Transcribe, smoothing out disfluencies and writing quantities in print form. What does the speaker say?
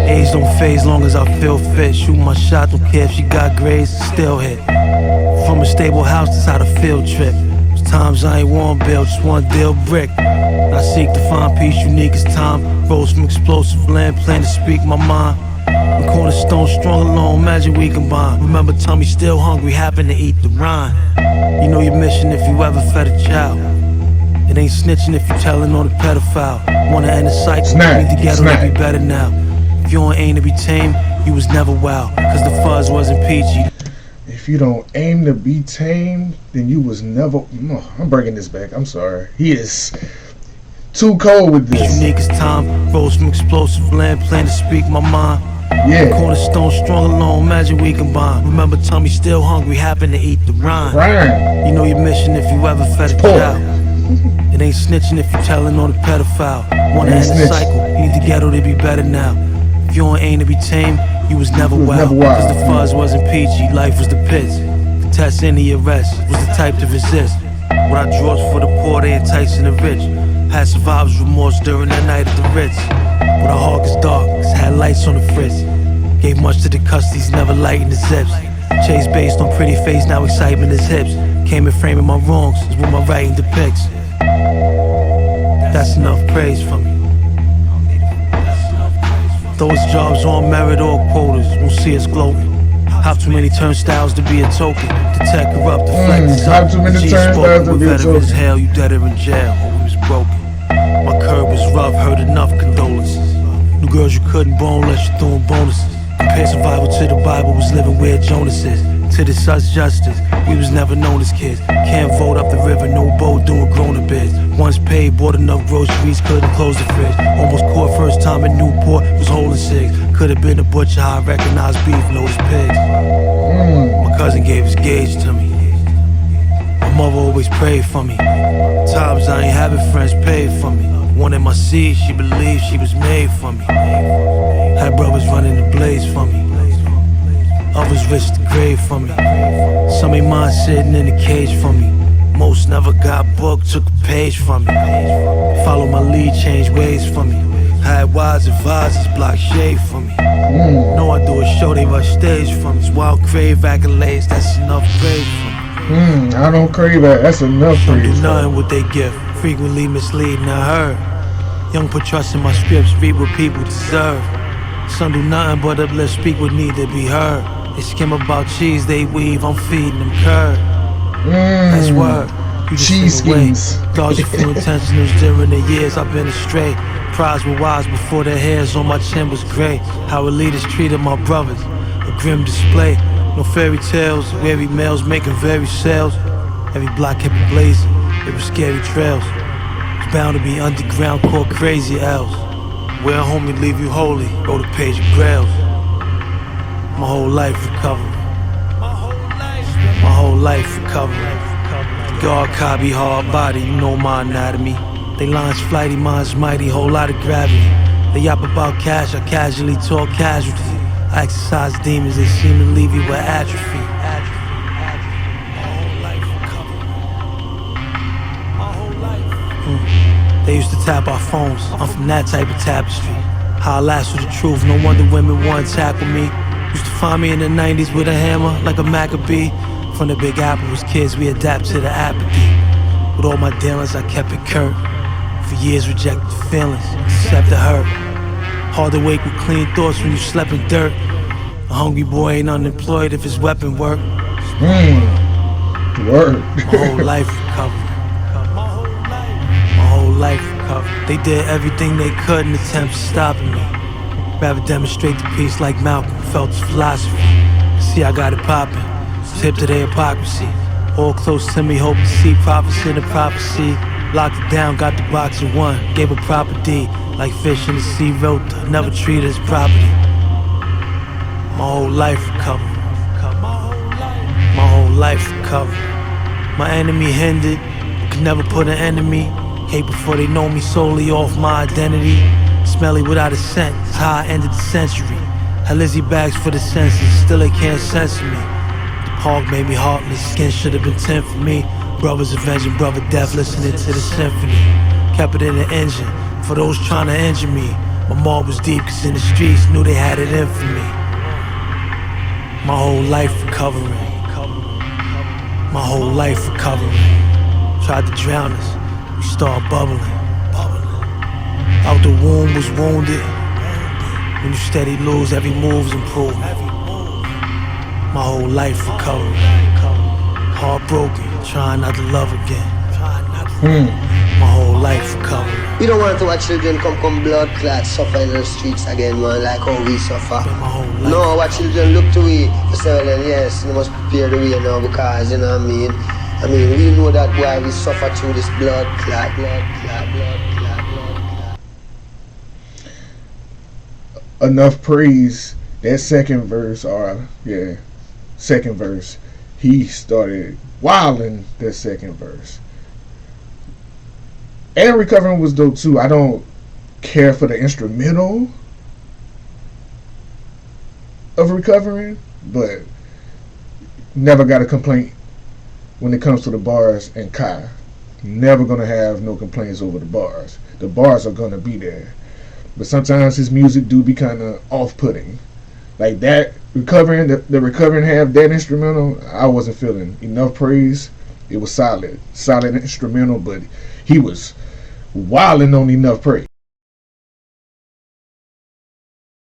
Age don't phase long as I feel fit. Shoot my shot, don't care if she got grades, still hit. From a stable house, that's how the field trip. There's times I ain't one bill, just one deal brick. I seek to find peace unique as time. Rose from explosive land, plan to speak my mind. The cornerstone strong alone, imagine we combine. Remember Tommy still hungry, happen to eat the rind. You know your mission if you ever fed a child. It ain't snitching if you telling on a pedophile. Wanna end the cycle, need to get on to be better now. If you don't aim to be tame, you was never wild, cause the fuzz wasn't peachy. If you don't aim to be tamed, then you was never... I'm breaking this back, I'm sorry. He is too cold with this. Unique as time, rose from explosive land, plan to speak my mind. Yeah. Cornerstone strong alone, imagine we combine. Remember Tommy still hungry, happen to eat the rind. You know your mission if you ever fed a child. It ain't snitching if you telling on a pedophile. Wanna end the cycle, need the ghetto to be better now. If you don't aim to be tame, you was never wild. Cause the fuzz wasn't peachy, life was the pits. The test any arrest was the type to resist. What I draws for the poor, they enticing the rich. Had survivor's remorse during that night at the Ritz. But our heart is dark, cause had lights on the fritz. Gave much to the custies, never lightened the zips. Chase based on pretty face, now excitement is hips. Came in framing my wrongs, is what my writing depicts. That's enough praise for me. Those jobs on merit or quotas won't see us gloating. Have too many turnstiles to be a token. Detect, corrupt, deflect, have too many turnstiles to be a token. Hell, you dead or in jail, or we was broken. My curb was rough, heard enough condolences. New girls you couldn't bone unless you throwing bonuses. Compare survival to the Bible, was living where Jonas is. To the such justice, we was never known as kids. Can't vote up the river, no boat doing grown-up bids. Once paid, bought enough groceries, couldn't close the fridge. Almost caught first time in Newport, was holding cigs. Could've been a butcher, how I recognized beef, noticed pigs. My cousin gave his gauge to me. My mother always prayed for me. Times I ain't having friends paid for me. Wanted my seed, she believed she was made for me. Had brothers running the blaze for me. Others risked the grave for me. Some ain't mine sitting in a cage for me. Most never got booked, took a page from me. Follow my lead, change ways for me. Had wise advisors, block shade for me. Know I do a show, they rush stage for me. Wild crave accolades, that's enough praise for me. I don't crave that, that's enough praise. Some do nothing with they gift, frequently misleading, I heard. Young put trust in my scripts, read what people deserve. Some do nothing but uplift, speak what need to be heard. They skim about cheese, they weave, I'm feeding them curd. That's word, you just cheese schemes. Dodged a few intentionals during the years I've been astray. Prize were wise before their hairs on my chin was gray. How leaders treated my brothers, a grim display. No fairy tales, weary males making varied sales. Every block kept it blazing, it was scary trails. It's bound to be underground, caught crazy L's. Where a homie leave you holy, wrote a page of grails. My whole life recovering. My whole life recovering. God, copy, hard body, you know my anatomy. They lines flighty, mine's mighty, whole lot of gravity. They yap about cash, I casually talk casualty. I exercise demons, they seem to leave you with atrophy. They used to tap our phones, I'm from that type of tapestry. How I last with the truth, no wonder women want to tackle me. Used to find me in the 90s with a hammer, like a Maccabee. From the Big Apple was kids, we adapt to the apathy. With all my dealings, I kept it curt. For years rejected feelings, accepted hurt. Hard to wake with clean thoughts when you slept in dirt. A hungry boy ain't unemployed if his weapon work. Word. My whole life recovered. My whole life recovered. They did everything they could in attempts to stopping me. Rather demonstrate the peace like Malcolm felt his philosophy. See, I got it poppin', tip to their hypocrisy. All close to me, hope to see prophecy in the prophecy. Locked it down, got the box and won, gave a proper deed. Like fish in the sea, wrote to never treat it as property. My whole life recovered. My whole life recovered. My enemy hindered, could never put an enemy. Hate before they know me solely off my identity. Smelly without a scent, it's how I ended the century. Had Lizzie bags for the senses, still they can't censor me. The park made me heartless, skin should have been 10 for me. Brothers avenging brother death, listening to the symphony. Kept it in the engine, for those trying to injure me. My mom was deep, cause in the streets knew they had it in for me. My whole life recovering. My whole life recovering. Tried to drown us, we start bubbling. Out the womb was wounded. When you steady lose, every move's improved. My whole life recovering. Heartbroken, trying not to love again. My whole life recovering. We don't want our children come blood clot, suffer in the streets again, man, like how we suffer. No, our children look to we for say, well, yes, you must prepare the way now because, you know what I mean? I mean, we know that why we suffer through this blood clot. Enough Praise, that second verse, he started wilding that second verse. And Recovering was dope too. I don't care for the instrumental of Recovering, but never got a complaint when it comes to the bars and Kai. Never gonna have no complaints over the bars. The bars are gonna be there. But sometimes his music do be kind of off-putting. Like that Recovering, the Recovering half, that instrumental, I wasn't feeling. Enough Praise, it was solid instrumental, but he was wilding on Enough Praise.